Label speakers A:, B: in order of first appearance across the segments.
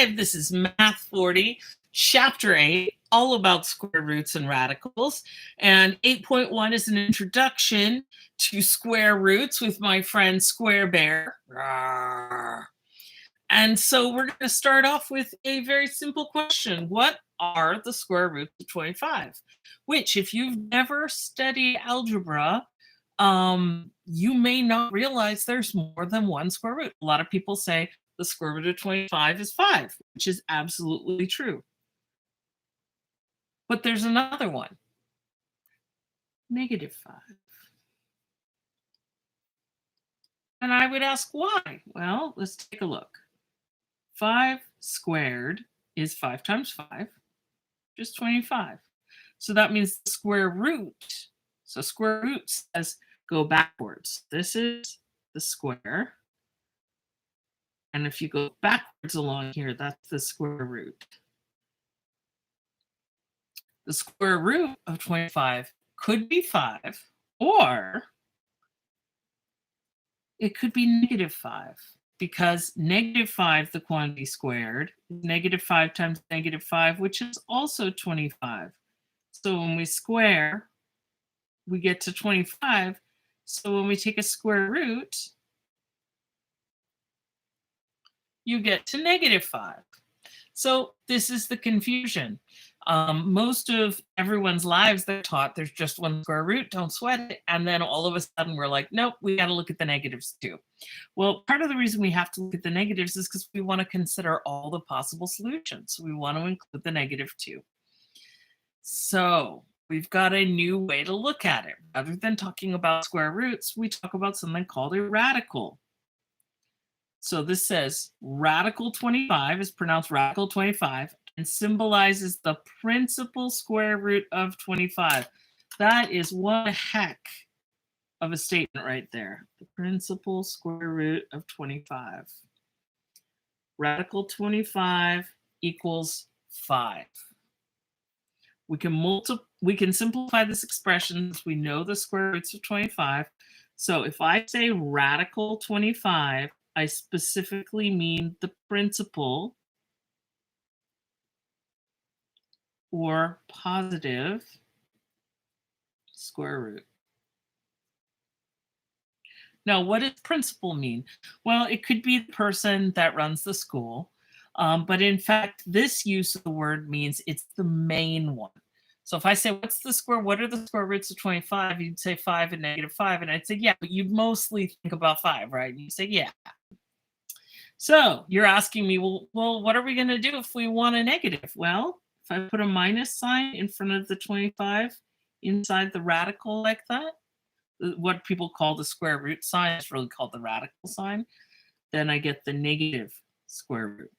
A: 5. This is Math 40, Chapter 8, all about square roots and radicals. And 8.1 is an introduction to square roots with my friend Square Bear. And so we're going to start off with a very simple question. What are the square roots of 25? Which, if you've never studied algebra, you may not realize there's more than one square root. A lot of people say the square root of 25 is 5, which is absolutely true. But there's another one, -5. And I would ask why? Well, let's take a look. 5 squared is 5 times 5, just 25. So that means the square root. So square root says go backwards. This is the square. And if you go backwards along here, that's the square root. The square root of 25 could be 5, or it could be -5, because -5, the quantity squared, is -5 times -5, which is also 25. So when we square, we get to 25. So when we take a square root, you get to -5. So this is the confusion. Most of everyone's lives, they're taught there's just one square root, don't sweat it. And then all of a sudden we're like, nope, we got to look at the negatives too. Well, part of the reason we have to look at the negatives is because we want to consider all the possible solutions. We want to include the negative too. So we've got a new way to look at it. Rather than talking about square roots, we talk about something called a radical. So this says radical 25 is pronounced radical 25 and symbolizes the principal square root of 25. That is one heck of a statement right there. The principal square root of 25. Radical 25 equals 5. We can simplify this expression since we know the square roots of 25. So if I say radical 25, I specifically mean the principal or positive square root. Now, what does principal mean? Well, it could be the person that runs the school, but in fact, this use of the word means it's the main one. So if I say, what are the square roots of 25? You'd say 5 and -5. And I'd say, yeah, but you mostly think about 5, right? And you say, yeah. So you're asking me, well, what are we going to do if we want a negative? Well, if I put a minus sign in front of the 25 inside the radical like that, what people call the square root sign is really called the radical sign, then I get the negative square root.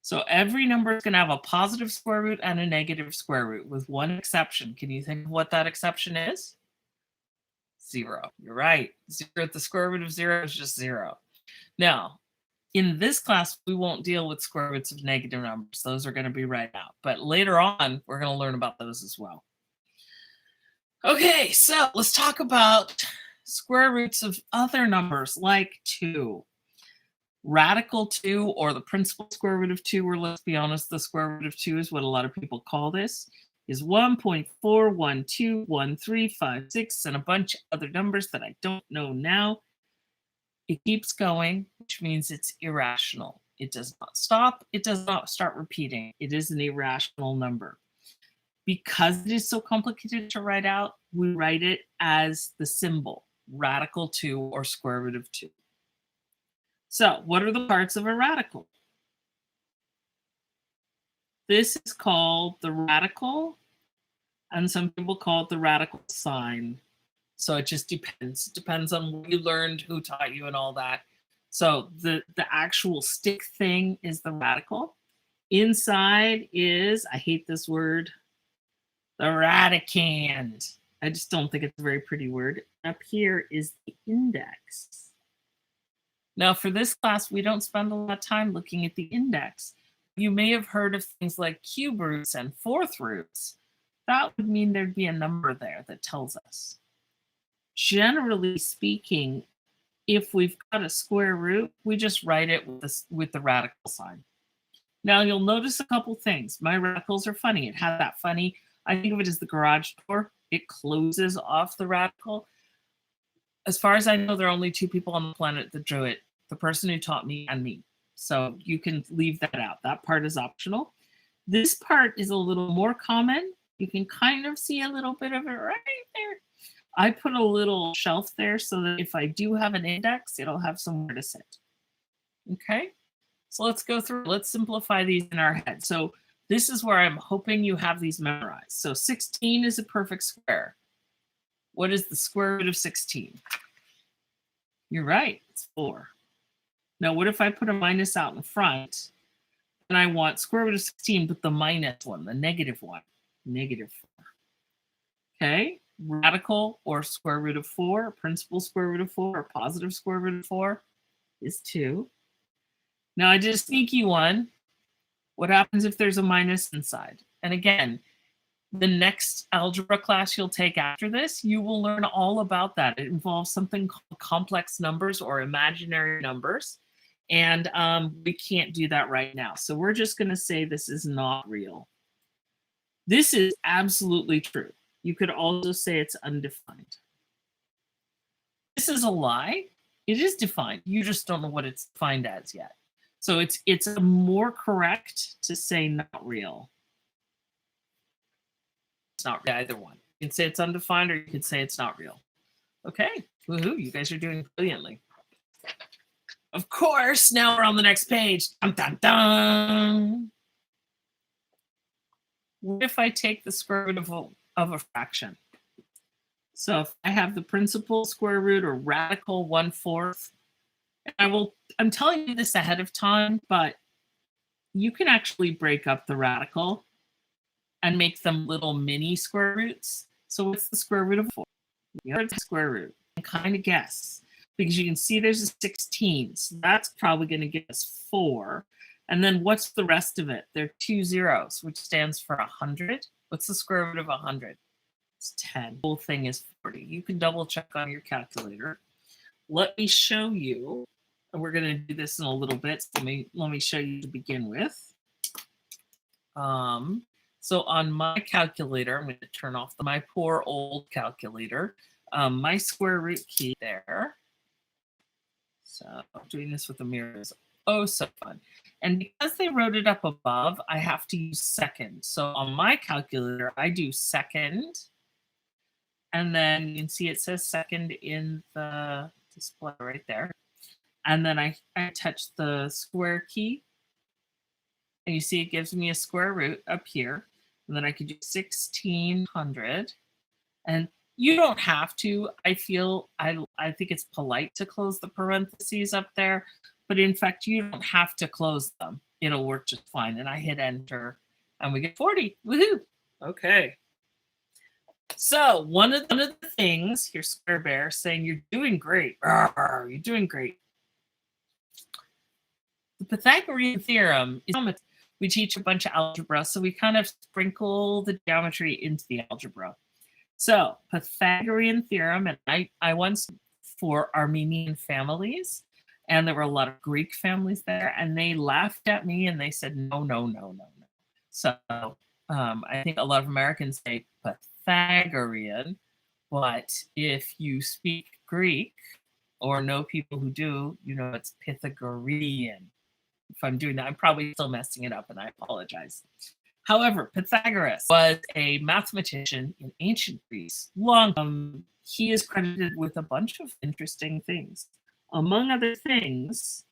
A: So every number is going to have a positive square root and a negative square root with one exception. Can you think of what that exception is? 0. You're right. 0, the square root of 0 is just 0. Now, in this class, we won't deal with square roots of negative numbers. Those are going to be right out. But later on, we're going to learn about those as well. Okay, so let's talk about square roots of other numbers like 2. Radical 2, or the principal square root of 2, or let's be honest, the square root of 2 is what a lot of people call this, is 1.4121356 and a bunch of other numbers that I don't know now. It keeps going, which means it's irrational. It does not stop. It does not start repeating. It is an irrational number. Because it is so complicated to write out, we write it as the symbol, radical 2 or square root of 2. So what are the parts of a radical? This is called the radical, and some people call it the radical sign. So it just depends. It depends on what you learned, who taught you, and all that. So the actual stick thing is the radical. Inside is, I hate this word, the radicand. I just don't think it's a very pretty word. Up here is the index. Now, for this class, we don't spend a lot of time looking at the index. You may have heard of things like cube roots and fourth roots. That would mean there'd be a number there that tells us. Generally speaking, if we've got a square root, we just write it with the radical sign. Now you'll notice a couple things. My radicals are funny. It has that funny, I think of it as the garage door. It closes off the radical. As far as I know, there are only two people on the planet that drew it, the person who taught me and me. So you can leave that out. That part is optional. This part is a little more common. You can kind of see a little bit of it right there. I put a little shelf there so that if I do have an index, it'll have somewhere to sit. Okay, so let's go through, let's simplify these in our head. So this is where I'm hoping you have these memorized. So 16 is a perfect square. What is the square root of 16? You're right, it's 4. Now, what if I put a minus out in front and I want square root of 16, but the minus one, the negative one, negative 4. Okay, radical or square root of 4, principal square root of 4, or positive square root of 4 is 2. Now I did a sneaky one. What happens if there's a minus inside? And again, the next algebra class you'll take after this, you will learn all about that. It involves something called complex numbers or imaginary numbers. And we can't do that right now. So we're just going to say this is not real. This is absolutely true. You could also say it's undefined. This is a lie. It is defined. You just don't know what it's defined as yet. So it's more correct to say not real. It's not either one. You can say it's undefined or you can say it's not real. Okay, woohoo, you guys are doing brilliantly. Of course, now we're on the next page. Dun, dun, dun. What if I take the square root of a fraction? So if I have the principal square root or radical 1/4, I'm telling you this ahead of time, but you can actually break up the radical and make them little mini square roots. So what's the square root of 4? The other square root. And kind of guess, because you can see there's a 16. So that's probably going to give us 4. And then what's the rest of it? There are 2 zeros, which stands for 100. What's the square root of 100? It's 10. The whole thing is 40. You can double check on your calculator. Let me show you, and we're going to do this in a little bit. So let me show you to begin with. So on my calculator, I'm going to turn off my poor old calculator. My square root key there. So doing this with a mirror is oh so fun. And because they wrote it up above, I have to use second. So on my calculator, I do second. And then you can see it says second in the display right there. And then I touch the square key. And you see it gives me a square root up here. And then I could do 1600. And you don't have to. I think it's polite to close the parentheses up there. But in fact, you don't have to close them. It'll work just fine. And I hit enter and we get 40. Woohoo! Okay. So one of the things, here's Square Bear saying you're doing great. Arr, you're doing great. The Pythagorean Theorem is we teach a bunch of algebra, so we kind of sprinkle the geometry into the algebra. So Pythagorean Theorem, and I once for Armenian families, and there were a lot of Greek families there, and they laughed at me and they said, no, no, no, no, no. So I think a lot of Americans say Pythagorean, but if you speak Greek or know people who do, you know it's Pythagorean. If I'm doing that, I'm probably still messing it up and I apologize. However, Pythagoras was a mathematician in ancient Greece. He is credited with a bunch of interesting things. Among other things,